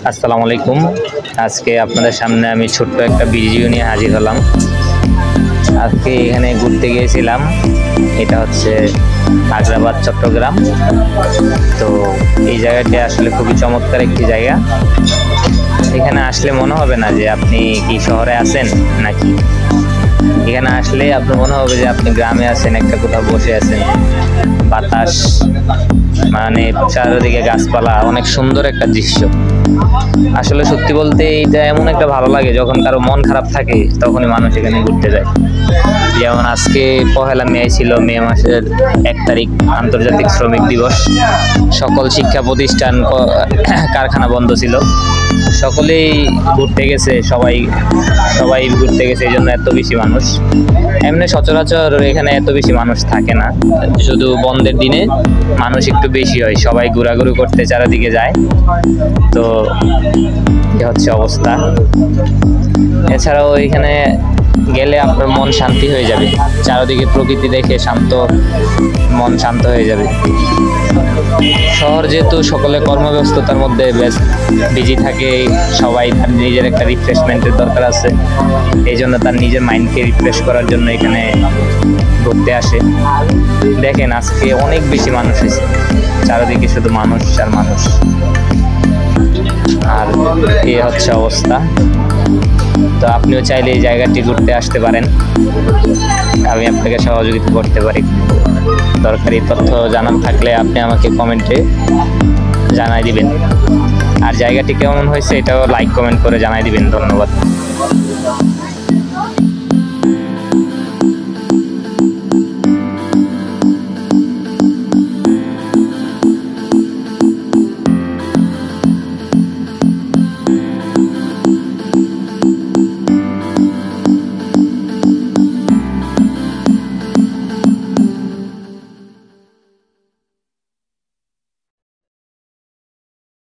আসসালামু আলাইকুম। আজকে আপনাদের সামনে আমি ছোট্ট একটা ভিডিও নিয়ে হাজির হলাম। আজকে এখানে ঘুরতে গিয়েছিলাম, এটা হচ্ছে আগ্রাবাদ চট্টগ্রাম। তো এই জায়গাটি আসলে খুবই চমৎকার একটি জায়গা। এখানে আসলে মনে হবে না যে আপনি কি শহরে আছেন নাকি, এখানে আসলে আপনার মনে হবে যে আপনি গ্রামে আছেন, একটা কোথাও বসে আছেন। বাতাস, মানে চারিদিকে গাছপালা, অনেক সুন্দর একটা দৃশ্য। আসলে সত্যি বলতে এটা এমন একটা ভালো লাগে, যখন কারো মন খারাপ থাকে তখনই মানুষ এখানে ঘুরতে যায়। যেমন আজকে পহেলা মে ছিল, মে মাসের 1 তারিখ, আন্তর্জাতিক শ্রমিক দিবস। সকল শিক্ষা প্রতিষ্ঠান, কারখানা বন্ধ ছিল, সকলেই ঘুরতে গেছে, সবাই ঘুরতে গেছে, এই জন্য এত বেশি মানুষ। এমনি সচরাচর এখানে এত বেশি মানুষ থাকে না, শুধু বন্ধের দিনে মানুষ একটু বেশি হয়, সবাই ঘোরাঘুরি করতে চারিদিকে যায়। তো এ হচ্ছে অবস্থা। এছাড়াও এখানে গেলে আপনার মন শান্তি হয়ে যাবে, চারিদিকে প্রকৃতি দেখে মন শান্ত হয়ে যাবে। শহর যেহেতু সকলে কর্মব্যস্ততার মধ্যে বিজি থাকে, সবাই তার নিজের একটা রিফ্রেশমেন্টের দরকার আছে, এই জন্য তার নিজের মাইন্ডকে রিফ্রেশ করার জন্য এখানে ঘুরতে আসে। দেখেন আজকে অনেক বেশি মানুষ হয়েছে, চারিদিকে শুধু মানুষ আর মানুষ। আর এই হচ্ছে অবস্থা। তো আপনিও চাইলে এই জায়গাটি ঘুরতে আসতে পারেন, আমি আপনাকে সহযোগিতা করতে পারি। দরকারি তথ্য জানার থাকলে আপনি আমাকে কমেন্টে জানাই দিবেন। আর জায়গাটি কেমন হয়েছে এটাও লাইক কমেন্ট করে জানাই দিবেন। ধন্যবাদ।